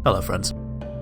Hello friends.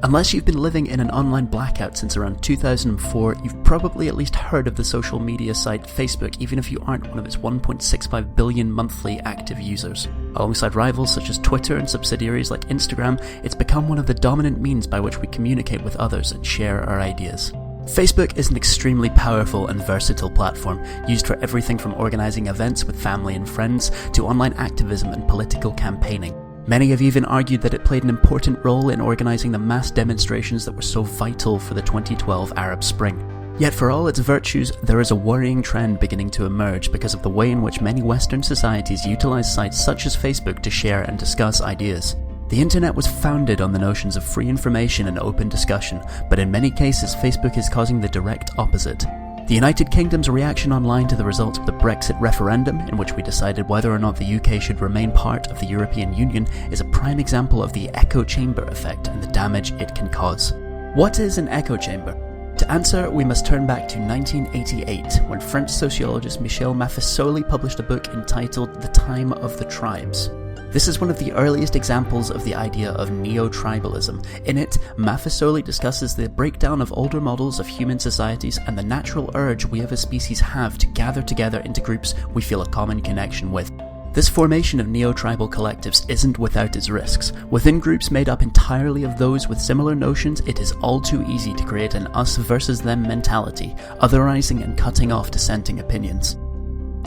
Unless you've been living in an online blackout since around 2004, you've probably at least heard of the social media site Facebook, even if you aren't one of its 1.65 billion monthly active users. Alongside rivals such as Twitter and subsidiaries like Instagram, it's become one of the dominant means by which we communicate with others and share our ideas. Facebook is an extremely powerful and versatile platform, used for everything from organising events with family and friends to online activism and political campaigning. Many have even argued that it played an important role in organising the mass demonstrations that were so vital for the 2012 Arab Spring. Yet for all its virtues, there is a worrying trend beginning to emerge because of the way in which many Western societies utilise sites such as Facebook to share and discuss ideas. The internet was founded on the notions of free information and open discussion, but in many cases Facebook is causing the direct opposite. The United Kingdom's reaction online to the results of the Brexit referendum, in which we decided whether or not the UK should remain part of the European Union, is a prime example of the echo chamber effect and the damage it can cause. What is an echo chamber? To answer, we must turn back to 1988, when French sociologist Michel Maffesoli published a book entitled The Time of the Tribes. This is one of the earliest examples of the idea of neo-tribalism. In it, Maffesoli discusses the breakdown of older models of human societies and the natural urge we as a species have to gather together into groups we feel a common connection with. This formation of neo-tribal collectives isn't without its risks. Within groups made up entirely of those with similar notions, it is all too easy to create an us versus them mentality, otherizing and cutting off dissenting opinions.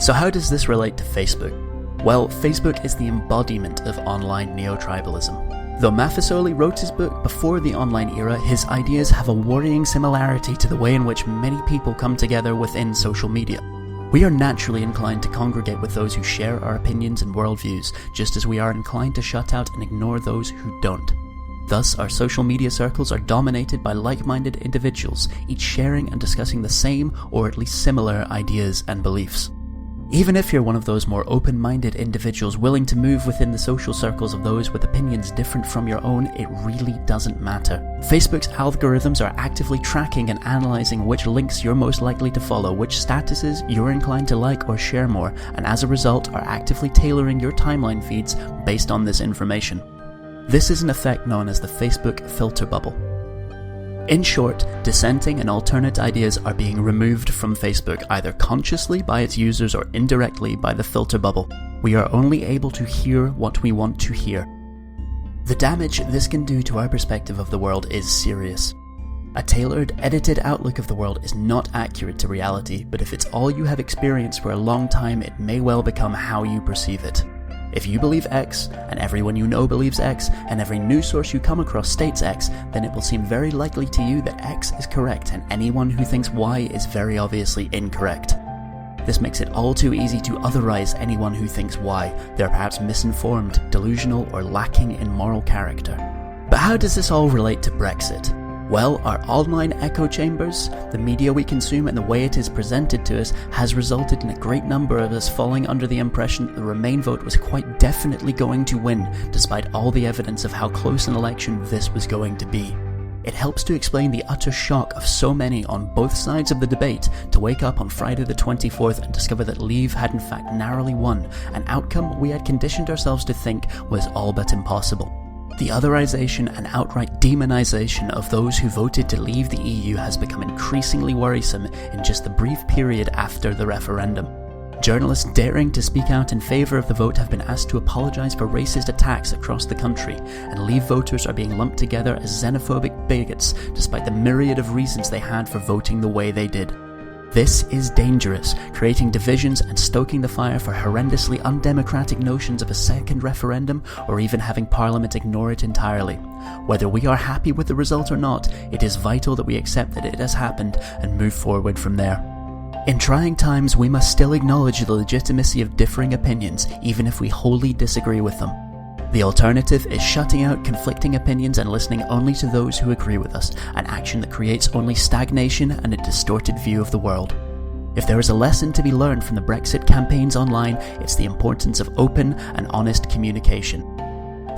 So how does this relate to Facebook? Well, Facebook is the embodiment of online neo-tribalism. Though Maffesoli wrote his book before the online era, his ideas have a worrying similarity to the way in which many people come together within social media. We are naturally inclined to congregate with those who share our opinions and worldviews, just as we are inclined to shut out and ignore those who don't. Thus, our social media circles are dominated by like-minded individuals, each sharing and discussing the same or at least similar ideas and beliefs. Even if you're one of those more open-minded individuals willing to move within the social circles of those with opinions different from your own, it really doesn't matter. Facebook's algorithms are actively tracking and analysing which links you're most likely to follow, which statuses you're inclined to like or share more, and as a result are actively tailoring your timeline feeds based on this information. This is an effect known as the Facebook filter bubble. In short, dissenting and alternate ideas are being removed from Facebook, either consciously by its users or indirectly by the filter bubble. We are only able to hear what we want to hear. The damage this can do to our perspective of the world is serious. A tailored, edited outlook of the world is not accurate to reality, but if it's all you have experienced for a long time, it may well become how you perceive it. If you believe X, and everyone you know believes X, and every news source you come across states X, then it will seem very likely to you that X is correct, and anyone who thinks Y is very obviously incorrect. This makes it all too easy to otherize anyone who thinks Y. They are perhaps misinformed, delusional, or lacking in moral character. But how does this all relate to Brexit? Well, our online echo chambers, the media we consume and the way it is presented to us has resulted in a great number of us falling under the impression that the Remain vote was quite definitely going to win, despite all the evidence of how close an election this was going to be. It helps to explain the utter shock of so many on both sides of the debate to wake up on Friday the 24th and discover that Leave had in fact narrowly won, an outcome we had conditioned ourselves to think was all but impossible. The otherization and outright demonization of those who voted to leave the EU has become increasingly worrisome in just the brief period after the referendum. Journalists daring to speak out in favour of the vote have been asked to apologise for racist attacks across the country, and Leave voters are being lumped together as xenophobic bigots despite the myriad of reasons they had for voting the way they did. This is dangerous, creating divisions and stoking the fire for horrendously undemocratic notions of a second referendum or even having Parliament ignore it entirely. Whether we are happy with the result or not, it is vital that we accept that it has happened and move forward from there. In trying times, we must still acknowledge the legitimacy of differing opinions, even if we wholly disagree with them. The alternative is shutting out conflicting opinions and listening only to those who agree with us, an action that creates only stagnation and a distorted view of the world. If there is a lesson to be learned from the Brexit campaigns online, it's the importance of open and honest communication.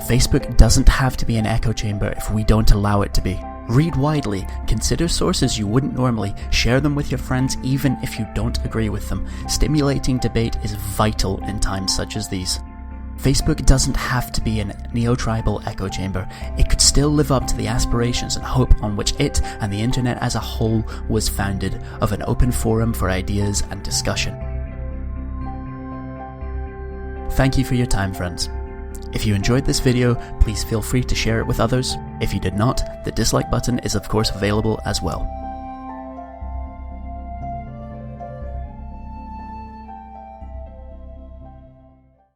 Facebook doesn't have to be an echo chamber if we don't allow it to be. Read widely, consider sources you wouldn't normally, share them with your friends even if you don't agree with them. Stimulating debate is vital in times such as these. Facebook doesn't have to be a neo-tribal echo chamber. It could still live up to the aspirations and hope on which it and the internet as a whole was founded, of an open forum for ideas and discussion. Thank you for your time, friends. If you enjoyed this video, please feel free to share it with others. If you did not, the dislike button is of course available as well.